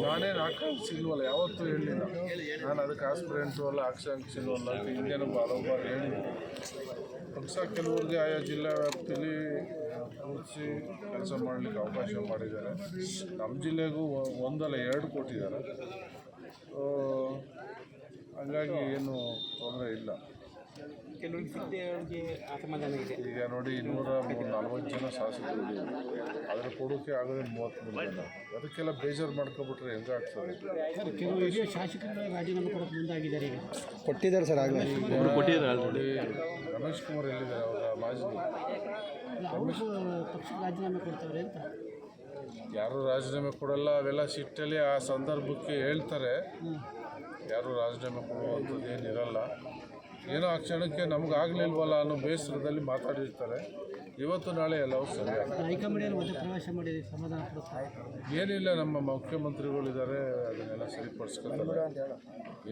ನಾನೇನು ಆಕಾಂಕ್ಷಿಲ್ವಲ್ಲ, ಯಾವತ್ತೂ ಹೇಳಿಲ್ಲ. ನಾನು ಅದಕ್ಕೆ ಆಸ್ಪಿರೆಂಟು ಅಲ್ಲ, ಆಕಾಂಕ್ಷಿಲ್ವಲ್ಲ ಅಂತ ಹಿಂಗೇನು ಬಾರೋಬಾರ್ ಹೇಳಿದ್ದೀನಿ. ಪಕ್ಷ ಕೆಲವ್ರಿಗೆ ಆಯಾ ಜಿಲ್ಲಾ ವ್ಯಾಪ್ತಿಯಲ್ಲಿ ಕೂರಿಸಿ ಕೆಲಸ ಮಾಡಲಿಕ್ಕೆ ಅವಕಾಶ ಮಾಡಿದ್ದಾರೆ. ನಮ್ಮ ಜಿಲ್ಲೆಗೂ ಒಂದಲ್ಲ 2 ಕೊಟ್ಟಿದ್ದಾರೆ. ಹಾಗಾಗಿ ಏನು ತೊಂದರೆ ಇಲ್ಲ. ಕೆಲವರಿಗೆ ಸಿಗದೆ ಅಸಮಾಧಾನ ಇದೆ. ಈಗ ನೋಡಿ 140 ಜನ ಶಾಸಕರು ಅದರ ಕೊಡೋಕೆ ಆಗೋದೇ 33 ಜನ. ಅದಕ್ಕೆಲ್ಲ ಬೇಜಾರು ಮಾಡ್ಕೊಬಿಟ್ರೆ ಹೆಂಗಾಗ್ತದೆ? ಕೆಲವು ಹಿರಿಯ ಶಾಸಕರು ರಾಜೀನಾಮೆ ಕೊಡೋಕೆ ಮುಂದಾಗಿದ್ದಾರೆ. ಈಗ ಕೊಟ್ಟಿದ್ದಾರೆ ಸರ್. ಆಗಲೇ ನೋಡಿ, ರಮೇಶ್ ಕುಮಾರ್ ಎಲ್ಲಿದ್ದಾರೆ? ಅವರ ಮಾಜಿ ಅವರು ಪಕ್ಷಕ್ಕೆ ರಾಜೀನಾಮೆ ಕೊಡ್ತಾರೆ ಅಂತ. ಯಾರು ರಾಜೀನಾಮೆ ಕೊಡಲ್ಲ. ಅವೆಲ್ಲ ಸಿಟ್ಟಲ್ಲಿ ಆ ಸಂದರ್ಭಕ್ಕೆ ಹೇಳ್ತಾರೆ. ಯಾರು ರಾಜೀನಾಮೆ ಕೊಡುವಂಥದ್ದು ಏನಿರಲ್ಲ. ಏನೋ ಆ ಕ್ಷಣಕ್ಕೆ ನಮ್ಗೆ ಆಗಲಿಲ್ವಲ್ಲ ಅನ್ನೋ ಬೇಸರದಲ್ಲಿ ಮಾತಾಡಿರ್ತಾರೆ. ಇವತ್ತು ನಾಳೆ ಎಲ್ಲವೂ ಸರಿ. ಹೈಕಮಾಂಡ್ ಮತ್ತೆ ಪ್ರವೇಶ ಮಾಡಿದೆ, ಸಮಾಧಾನ ಪಡಿಸ್ತಾರೆ. ಏನಿಲ್ಲ, ನಮ್ಮ ಮುಖ್ಯಮಂತ್ರಿಗಳಿದ್ದಾರೆ, ಅದನ್ನೆಲ್ಲ ಸರಿಪಡಿಸ್ಕೊತಾರೆ.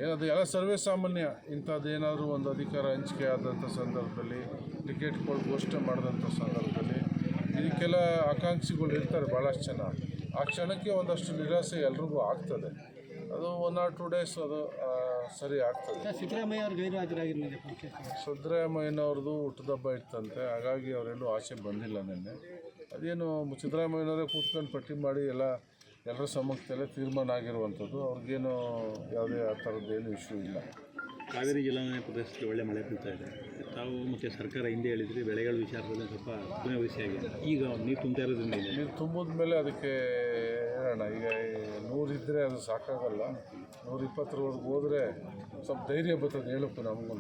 ಏನದು ಎಲ್ಲ ಸರ್ವೇ ಸಾಮಾನ್ಯ. ಇಂಥದ್ದೇನಾದರೂ ಒಂದು ಅಧಿಕಾರ ಹಂಚಿಕೆ ಆದಂಥ ಸಂದರ್ಭದಲ್ಲಿ, ಟಿಕೆಟ್ಗಳು ಘೋಷಣೆ ಮಾಡಿದಂಥ ಸಂದರ್ಭದಲ್ಲಿ ಇದಕ್ಕೆಲ್ಲ ಆಕಾಂಕ್ಷಿಗಳು ಇರ್ತಾರೆ ಭಾಳಷ್ಟು ಜನ. ಆ ಕ್ಷಣಕ್ಕೆ ಒಂದಷ್ಟು ನಿರಾಸೆ ಎಲ್ರಿಗೂ ಆಗ್ತದೆ. ಅದು 1 or 2 days ಅದು ಸರಿ ಆಗ್ತದೆ. ಸಿದ್ದರಾಮಯ್ಯ ಅವರು ಗೈರುಹಾಜರಾಗಿರಲಿಲ್ಲ. ಸಿದ್ದರಾಮಯ್ಯನವ್ರದ್ದು ಹುಟ್ಟುಹಬ್ಬ ಇತ್ತಂತೆ, ಹಾಗಾಗಿ ಅವರೆಲ್ಲೂ ಆಚೆ ಬಂದಿಲ್ಲ ನಿನ್ನೆ. ಅದೇನು ಸಿದ್ದರಾಮಯ್ಯನವರೇ ಕೂತ್ಕೊಂಡು ಪಟ್ಟಿ ಮಾಡಿ ಎಲ್ಲರ ಸಮ್ಮುಖದಲ್ಲೇ ತೀರ್ಮಾನ ಆಗಿರುವಂಥದ್ದು. ಅವ್ರಿಗೇನು ಯಾವುದೇ ಆ ಥರದ್ದೇನು ಇಶ್ಯೂ ಇಲ್ಲ. ಕಾವೇರಿ ಜಲಾನಯನ ಪ್ರದೇಶದಲ್ಲಿ ಒಳ್ಳೆ ಮಳೆ ಬೀಳ್ತಾ ಇದೆ. ತಾವು ಮತ್ತು ಸರ್ಕಾರ ಹಿಂದೆ ಹೇಳಿದ್ರಿ ಬೆಳೆಗಳ ವಿಚಾರದಲ್ಲಿ ಸ್ವಲ್ಪ ಪುನರ್ವಹಿಸಿ ಆಗಿದೆ. ಈಗ ನೀರು ತುಂಬ್ತಾ ಇರೋದ್ರಿಂದ ನೀರು ತುಂಬಿದ ಮೇಲೆ ಅದಕ್ಕೆ ಹೇಳೋಣ. ಈಗ 100 ಇದ್ದರೆ ಅದು ಸಾಕಾಗಲ್ಲ. 120ರವರೆಗೆ ಹೋದರೆ ಸ್ವಲ್ಪ ಧೈರ್ಯ ಬರ್ತದೆ ಹೇಳೋಕ್ಕೂ ನಮಗೂ.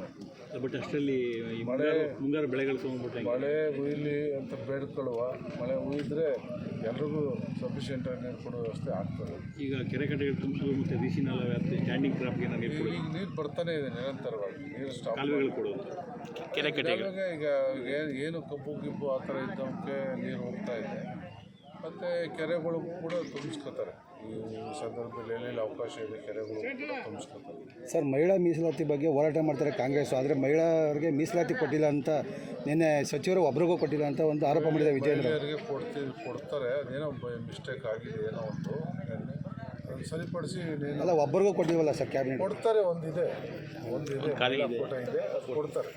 ಬಟ್ ಅಷ್ಟರಲ್ಲಿ ಮುಂಗಾರು ಬೆಳೆಗಳು ತೊಗೊಂಡ್ಬಿಟ್ರೆ ಮಳೆ ಹುಯ್ಲಿ ಅಂತ ಬೇಡ್ಕೊಳ್ಳುವ. ಮಳೆ ಹುಯ್ದರೆ ಎಲ್ರಿಗೂ ಸಫಿಷಿಯೆಂಟಾಗಿ ನೀರು ಕೊಡೋ ವ್ಯವಸ್ಥೆ ಆಗ್ತದೆ. ಈಗ ಕೆರೆ ಕಟ್ಟೆಗಳು ತುಂಬಿಸೋದು ಮತ್ತು ರಿಸಿ ನಾಲ ವ್ಯಾಪ್ತಿ ಸ್ಟ್ಯಾಂಡಿಂಗ್ ಕ್ರಾಪ್ಗೆ ನೀರು ಕೊಡೋದು. ಈಗ ನೀರು ಬರ್ತಾನೆ ಇದೆ ನಿರಂತರವಾಗಿ. ನೀರು ಸ್ಟಾಪ್ ಕಾಲುವೆಗಳು ಕೊಡೋದು. ಕೆರೆ ಕಟ್ಟೆಗಳು ಈಗ ಏನು ಕಬ್ಬು ಗಿಬ್ಬು ಆ ಥರ ಇದ್ದವಕ್ಕೆ ನೀರು ಹೋಗ್ತಾ ಇದೆ. ಮತ್ತು ಕೆರೆಗಳು ಕೂಡ ತುಂಬಿಸ್ಕೋತಾರೆ. ಈ ಸಂದರ್ಭದಲ್ಲಿ ಎಲ್ಲೆಲ್ಲಿ ಅವಕಾಶ ಇದೆ ಕೆರೆಗಳು ಕೂಡ ತುಂಬಿಸ್ಕೋತಾರೆ. ಸರ್, ಮಹಿಳಾ ಮೀಸಲಾತಿ ಬಗ್ಗೆ ಹೋರಾಟ ಮಾಡ್ತಾರೆ ಕಾಂಗ್ರೆಸ್. ಆದರೆ ಮಹಿಳೆಯರಿಗೆ ಮೀಸಲಾತಿ ಕೊಟ್ಟಿಲ್ಲ ಅಂತ ನಿನ್ನೆ ಸಚಿವರು ಒಬ್ರಿಗೂ ಕೊಟ್ಟಿಲ್ಲ ಅಂತ ಒಂದು ಆರೋಪ ಮಾಡಿದ ವಿಜಯೇಂದ್ರ. ಮಹಿಳೆಯರಿಗೆ ಕೊಡ್ತಾರೆ. ಅದೇನೋ ಮಿಸ್ಟೇಕ್ ಆಗಿದೆ, ಏನೋ ಒಂದು ಅದನ್ನು ಸರಿಪಡಿಸಿ ಅಲ್ಲ, ಒಬ್ಬರಿಗೂ ಕೊಟ್ಟಿಲ್ವಲ್ಲ ಸರ್ ಕ್ಯಾಬಿನೆಟ್. ಕೊಡ್ತಾರೆ. ಒಂದಿದೆ ಕೋಟ ಇದೆ, ಅದು ಕೊಡ್ತಾರೆ.